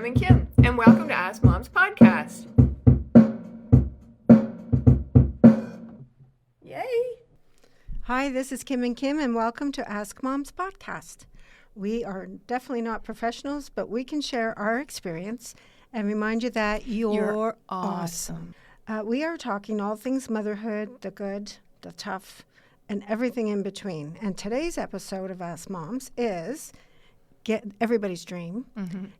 Kim and Kim, and welcome to Ask Mom's podcast. Yay! Hi, this is Kim and Kim, and welcome to Ask Mom's podcast. We are definitely not professionals, but we can share our experience and remind you that you're awesome. We are talking all things motherhood, the good, the tough, and everything in between. And today's episode of Ask Moms is get everybody's dream,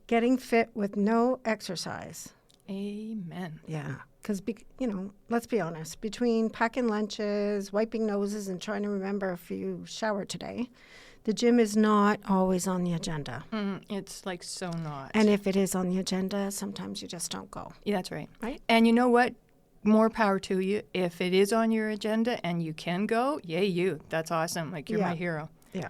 getting fit with no exercise. Amen. Yeah, because, let's be honest, between packing lunches, wiping noses, and trying to remember if you showered today, the gym is not always on the agenda. It's like so not. And if it is on the agenda, sometimes you just don't go. Yeah, that's right. Right? And you know what? More power to you. If it is on your agenda and you can go, yay you. That's awesome. Like, you're my hero. Yeah.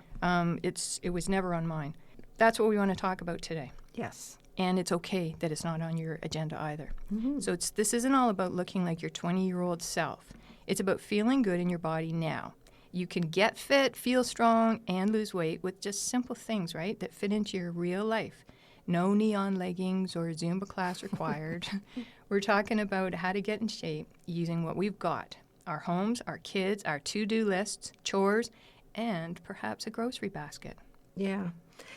It was never on mine. That's what we want to talk about today. Yes. And it's okay that it's not on your agenda either. Mm-hmm. So this isn't all about looking like your 20-year-old self. It's about feeling good in your body now. You can get fit, feel strong, and lose weight with just simple things, right, that fit into your real life. No neon leggings or Zumba class required. We're talking about how to get in shape using what we've got. Our homes, our kids, our to-do lists, chores, and perhaps a grocery basket. Yeah.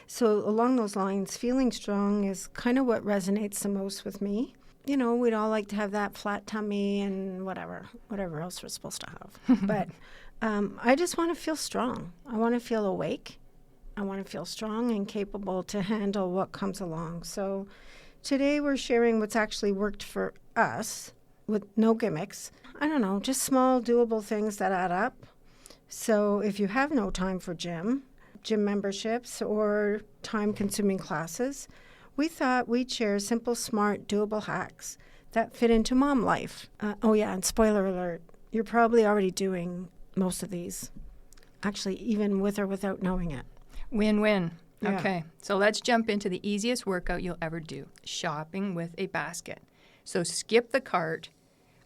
So along those lines, feeling strong is kind of what resonates the most with me. You know, we'd all like to have that flat tummy and whatever else we're supposed to have. But I just want to feel strong. I want to feel awake. I want to feel strong and capable to handle what comes along. So today we're sharing what's actually worked for us with no gimmicks. I don't know, just small doable things that add up. So if you have no time for gym memberships or time-consuming classes, we thought we'd share simple, smart, doable hacks that fit into mom life. And spoiler alert, you're probably already doing most of these, actually, even with or without knowing it. Win-win. Yeah. Okay, so let's jump into the easiest workout you'll ever do, shopping with a basket. So skip the cart,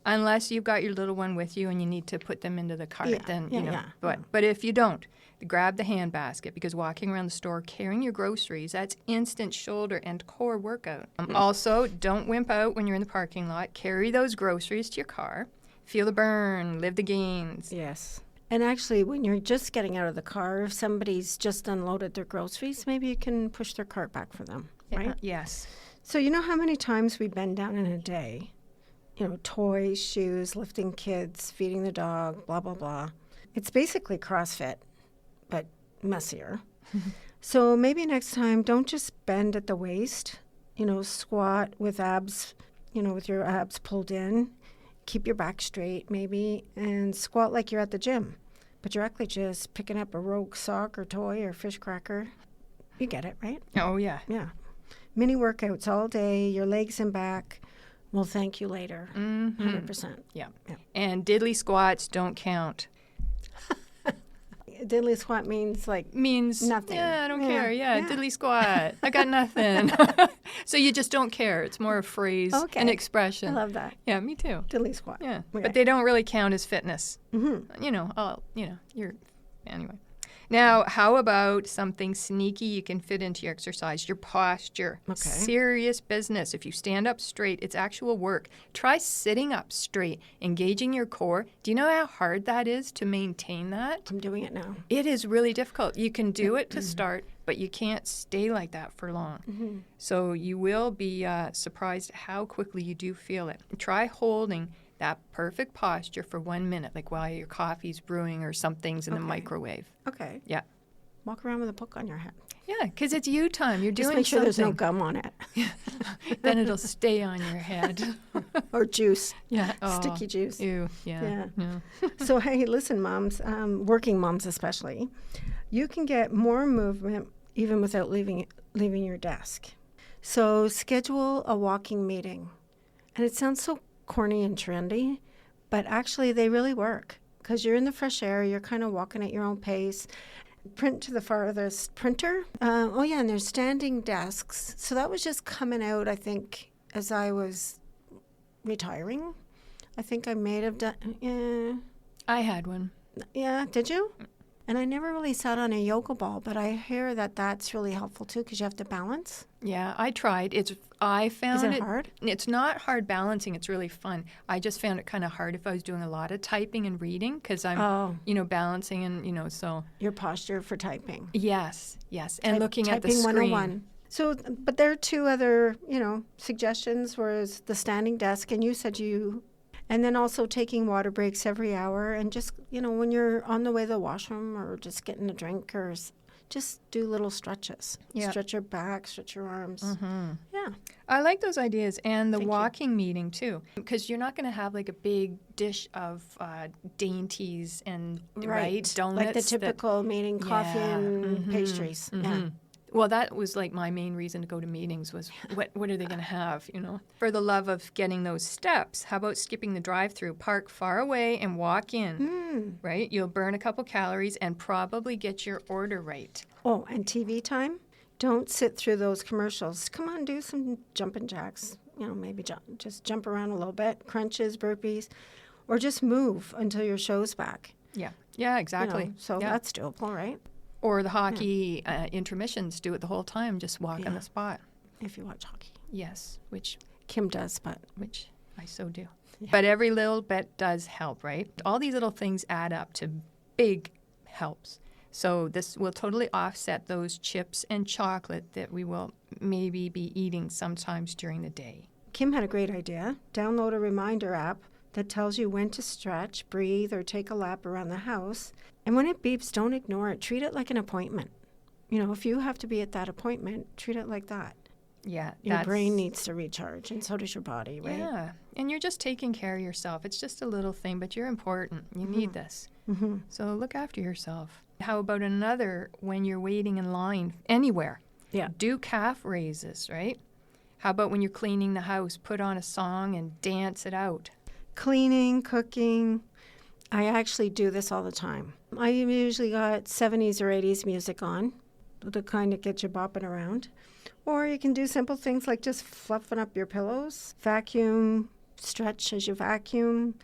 unless you've got your little one with you and you need to put them into the cart. But if you don't, grab the hand basket, because walking around the store carrying your groceries, that's instant shoulder and core workout. Also, don't wimp out when you're in the parking lot. Carry those groceries to your car. Feel the burn, live the gains. Yes. And actually, when you're just getting out of the car, if somebody's just unloaded their groceries, maybe you can push their cart back for them, right? Yes. So you know how many times we bend down in a day? Toys, shoes, lifting kids, feeding the dog, blah, blah, blah. It's basically CrossFit, but messier. So maybe next time, don't just bend at the waist, squat with abs, with your abs pulled in. Keep your back straight, maybe, and squat like you're at the gym. But you're actually just picking up a rogue sock or toy or fish cracker. You get it, right? Oh, yeah. Yeah. Mini workouts all day, your legs and back will thank you later. 100%. Yeah. And diddly squats don't count. Diddly squat means nothing. Yeah, I don't care. Yeah, diddly squat. I got nothing. So you just don't care. It's more a phrase, an expression. I love that. Yeah, me too. Diddly squat. Yeah, Okay. but they don't really count as fitness. Anyway. Now, how about something sneaky you can fit into your exercise? Your posture. Okay. Serious business. If you stand up straight, it's actual work. Try sitting up straight, engaging your core. Do you know how hard that is to maintain that? I'm doing it now. It is really difficult. You can do it to start, but you can't stay like that for long. So you will be surprised how quickly you do feel it. Try holding that perfect posture for 1 minute, like while your coffee's brewing or something's in the microwave. Okay. Yeah. Walk around with a book on your head. Yeah, because it's you time. You're Just doing make sure something. there's no gum on it. Then it'll stay on your head. Or juice. Yeah. Oh, Sticky juice. Ew. Yeah. So, hey, listen, moms, working moms especially, you can get more movement even without leaving your desk. So schedule a walking meeting. And it sounds so corny and trendy, but actually they really work because you're in the fresh air, you're kind of walking at your own pace. Print to the farthest printer. And there's standing desks. So that was just coming out, I think, as I was retiring. I think I may have done, I had one. Yeah, did you? And I never really sat on a yoga ball, but I hear that that's really helpful too because you have to balance. Yeah, I tried. I found Is it hard? It's not hard balancing. It's really fun. I just found it kind of hard if I was doing a lot of typing and reading because I'm, balancing and, so. Your posture for typing. Yes. And looking at the screen. Typing 101. So, but there are 2 other, suggestions, whereas the standing desk, and you said and then also taking water breaks every hour and just, when you're on the way to the washroom or just getting a drink or just do little stretches. Yeah. Stretch your back, stretch your arms. Mm-hmm. Yeah. I like those ideas and the walking meeting too, because you're not going to have like a big dish of dainties and donuts. Like the typical meeting, coffee and pastries. Mm-hmm. Yeah. Well, that was like my main reason to go to meetings was what are they going to have, For the love of getting those steps, how about skipping the drive-through, park far away and walk in, right? You'll burn a couple calories and probably get your order right. Oh, and TV time? Don't sit through those commercials. Come on, do some jumping jacks. Maybe just jump around a little bit, crunches, burpees, or just move until your show's back. Yeah, exactly. That's doable, right? Or the hockey intermissions, do it the whole time, just walk on the spot. If you watch hockey. Yes, which Kim does, but which I so do. Yeah. But every little bit does help, right? All these little things add up to big helps. So this will totally offset those chips and chocolate that we will maybe be eating sometimes during the day. Kim had a great idea. Download a reminder app that tells you when to stretch, breathe, or take a lap around the house. And when it beeps, don't ignore it. Treat it like an appointment. If you have to be at that appointment, treat it like that. Yeah. Your brain needs to recharge, and so does your body, right? Yeah. And you're just taking care of yourself. It's just a little thing, but you're important. You need this. Mm-hmm. So look after yourself. How about another when you're waiting in line anywhere? Yeah. Do calf raises, right? How about when you're cleaning the house, put on a song and dance it out? Cleaning, cooking. I actually do this all the time. I usually got 70s or 80s music on to kind of get you bopping around. Or you can do simple things like just fluffing up your pillows, vacuum, stretch as you vacuum,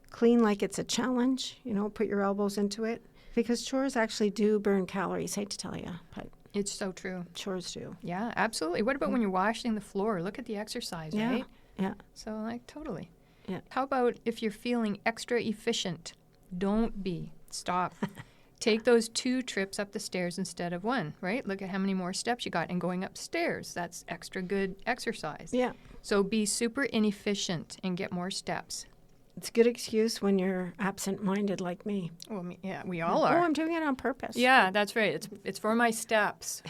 clean like it's a challenge, put your elbows into it. Because chores actually do burn calories, hate to tell you, but it's so true. Chores do. Yeah, absolutely. What about when you're washing the floor? Look at the exercise, right? Yeah. So, totally. Yeah. How about if you're feeling extra efficient? Don't be. Stop. Take those 2 trips up the stairs instead of 1, right? Look at how many more steps you got. And going upstairs, that's extra good exercise. Yeah. So be super inefficient and get more steps. It's a good excuse when you're absent-minded like me. Well, yeah, we all are. Oh, I'm doing it on purpose. Yeah, that's right. It's for my steps.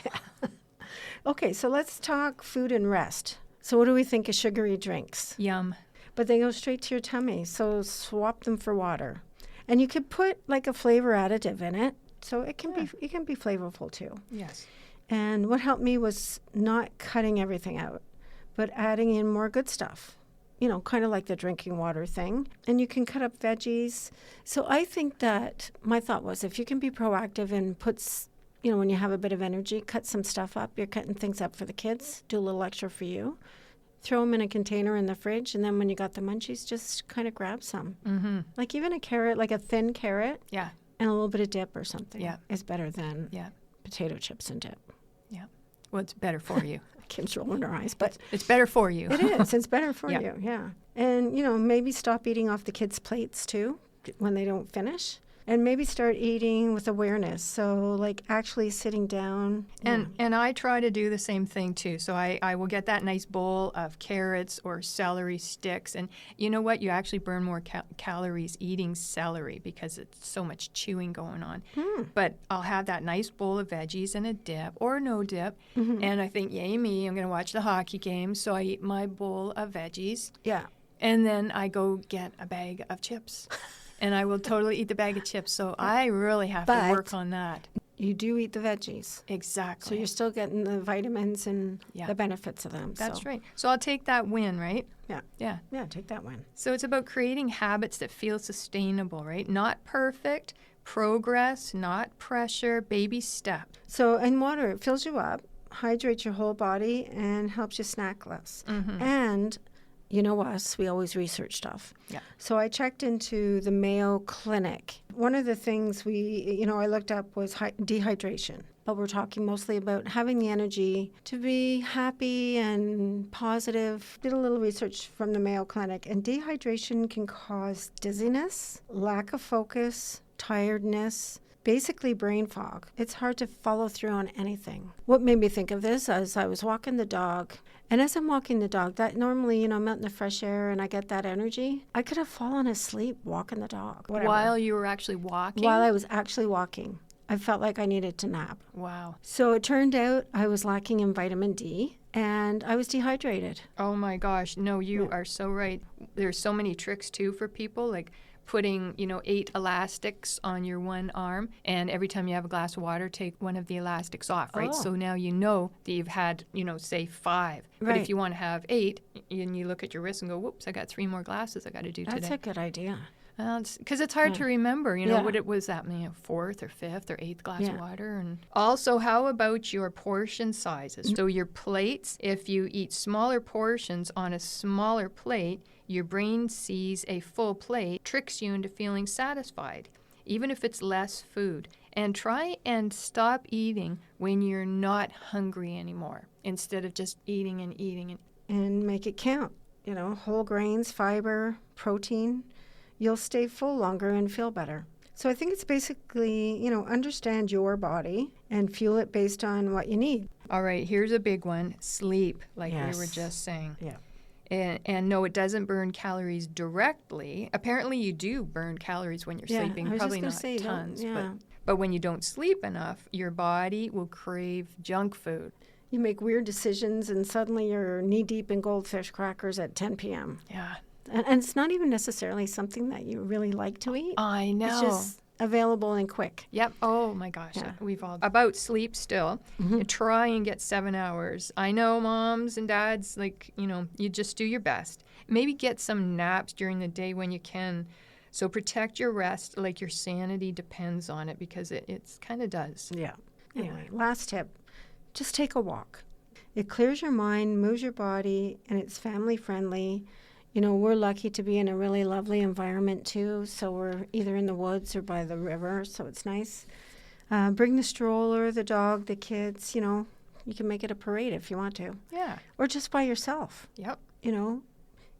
Okay, so let's talk food and rest. So what do we think of sugary drinks? Yum. But they go straight to your tummy, so swap them for water. And you could put like a flavor additive in it, so it can be flavorful too. Yes. And what helped me was not cutting everything out, but adding in more good stuff. Kind of like the drinking water thing. And you can cut up veggies. So I think that my thought was if you can be proactive and put, when you have a bit of energy, cut some stuff up. You're cutting things up for the kids, do a little extra for you. Throw them in a container in the fridge. And then when you got the munchies, just kind of grab some. Mm-hmm. Like even a carrot, like a thin carrot. Yeah. And a little bit of dip or something. Yeah. Is better than potato chips and dip. Yeah. Well, it's better for you. Kim's rolling her eyes, but it's better for you. It is. It's better for you. Yeah. And maybe stop eating off the kids' plates too when they don't finish, and maybe start eating with awareness. So like actually sitting down. And I try to do the same thing too. So I will get that nice bowl of carrots or celery sticks, and you know what? You actually burn more calories eating celery because it's so much chewing going on. But I'll have that nice bowl of veggies and a dip or no dip, and I think, yay me, I'm going to watch the hockey game. So I eat my bowl of veggies. Yeah. And then I go get a bag of chips. And I will totally eat the bag of chips. So I really have to work on that. You do eat the veggies. Exactly. So you're still getting the vitamins and the benefits of them. That's right. So I'll take that win, right? Yeah. Yeah. Yeah, take that win. So it's about creating habits that feel sustainable, right? Not perfect, progress, not pressure, baby step. So, and water, it fills you up, hydrates your whole body, and helps you snack less. And you know us, we always research stuff. Yeah. So I checked into the Mayo Clinic. One of the things I looked up was dehydration. But we're talking mostly about having the energy to be happy and positive. Did a little research from the Mayo Clinic, and dehydration can cause dizziness, lack of focus, tiredness, basically brain fog. It's hard to follow through on anything. What made me think of this as I was walking the dog, and as I'm walking the dog, that normally, I'm out in the fresh air and I get that energy. I could have fallen asleep walking the dog. Whatever. While you were actually walking? While I was actually walking. I felt like I needed to nap. Wow. So it turned out I was lacking in vitamin D and I was dehydrated. Oh my gosh. No, you are so right. There's so many tricks too for people, like putting, 8 elastics on your one arm, and every time you have a glass of water, take one of the elastics off, right? Oh. So now you know that you've had, say 5. But Right. if you want to have 8, and you look at your wrist and go, whoops, I got 3 more glasses I got to do That's today. a good idea. Because it's hard to remember, what it was that, 4th or 5th or 8th glass of water. And also, how about your portion sizes? So your plates, if you eat smaller portions on a smaller plate, your brain sees a full plate, tricks you into feeling satisfied, even if it's less food. And try and stop eating when you're not hungry anymore, instead of just eating and eating. And make it count. Whole grains, fiber, protein. You'll stay full longer and feel better. So I think it's basically, understand your body and fuel it based on what you need. All right, here's a big one, sleep, like we were just saying. Yeah. And no, it doesn't burn calories directly. Apparently you do burn calories when you're sleeping, probably not tons. But when you don't sleep enough, your body will crave junk food. You make weird decisions and suddenly you're knee-deep in goldfish crackers at 10 p.m. Yeah. And it's not even necessarily something that you really like to eat. I know. It's just available and quick. Yep. Oh, my gosh. Yeah. We've all... About sleep still, try and get 7 hours. I know moms and dads, you just do your best. Maybe get some naps during the day when you can. So protect your rest, like your sanity depends on it, because it kind of does. Yeah. Anyway, last tip, just take a walk. It clears your mind, moves your body, and it's family friendly. We're lucky to be in a really lovely environment too. So we're either in the woods or by the river, so it's nice. Bring the stroller, the dog, the kids, you can make it a parade if you want to. Yeah. Or just by yourself. Yep.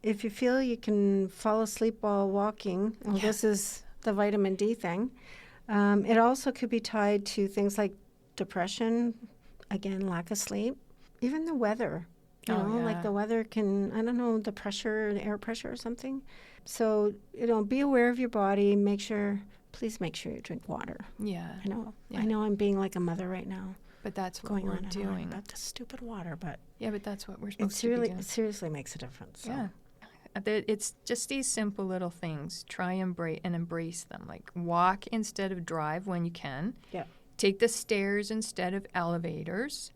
If you feel you can fall asleep while walking, this is the vitamin D thing. It also could be tied to things like depression, again, lack of sleep, even the weather. Like the weather can, the pressure, the air pressure or something. So, be aware of your body. Please make sure you drink water. Yeah. I know I'm being like a mother right now. But that's what going we're on doing. About the stupid water, but... Yeah, but that's what we're supposed to be doing. It seriously makes a difference. So. Yeah. It's just these simple little things. Try and embrace them. Like walk instead of drive when you can. Yeah. Take the stairs instead of elevators.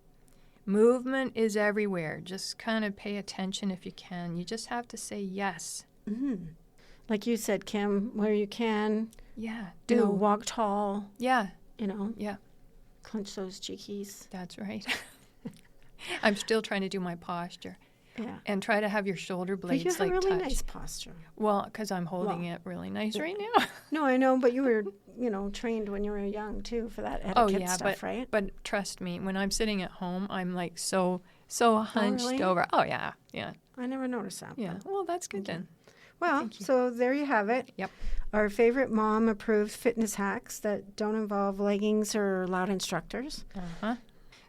Movement is everywhere. Just kind of pay attention if you can. You just have to say yes. Mm-hmm. Like you said, Kim, where you can. Yeah. Walk tall. Yeah. Yeah. Clench those cheekies. That's right. I'm still trying to do my posture. Yeah. And try to have your shoulder blades but you have a really touch. nice posture. Well, because I'm holding it really nice right now. No, I know, but you were, trained when you were young too for that etiquette stuff, right? But trust me, when I'm sitting at home, I'm like so hunched over. Oh yeah, yeah. I never noticed that. Yeah. Well, that's good then. Well, so there you have it. Yep. Our favorite mom-approved fitness hacks that don't involve leggings or loud instructors. Uh-huh.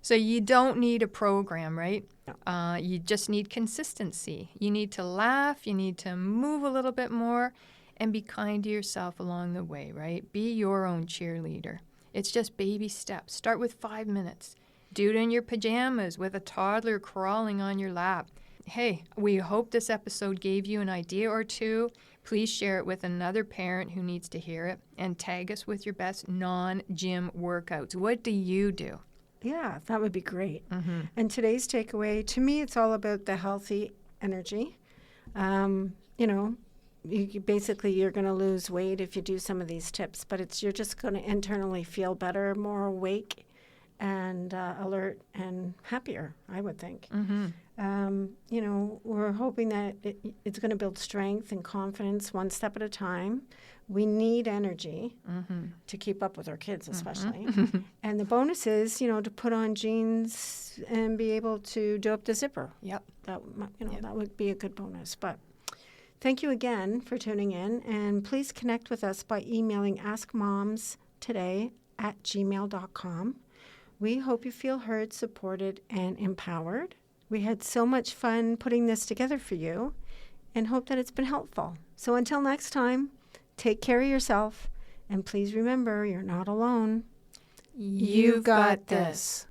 So you don't need a program, right? No. You just need consistency. You need to laugh. You need to move a little bit more and be kind to yourself along the way, right? Be your own cheerleader. It's just baby steps. Start with 5 minutes. Do it in your pajamas with a toddler crawling on your lap. Hey, we hope this episode gave you an idea or two. Please share it with another parent who needs to hear it, and tag us with your best non-gym workouts. What do you do? Yeah, that would be great. Mm-hmm. And today's takeaway, to me, it's all about the healthy energy. Basically, you're going to lose weight if you do some of these tips, but you're just going to internally feel better, more awake, and alert and happier, I would think. Mm-hmm. We're hoping that it's going to build strength and confidence one step at a time. We need energy to keep up with our kids, especially. And the bonus is, to put on jeans and be able to do up the zipper. Yep. That would be a good bonus. But thank you again for tuning in. And please connect with us by emailing askmomstoday@gmail.com. We hope you feel heard, supported, and empowered. We had so much fun putting this together for you and hope that it's been helpful. So until next time, take care of yourself, and please remember, you're not alone. You've got this.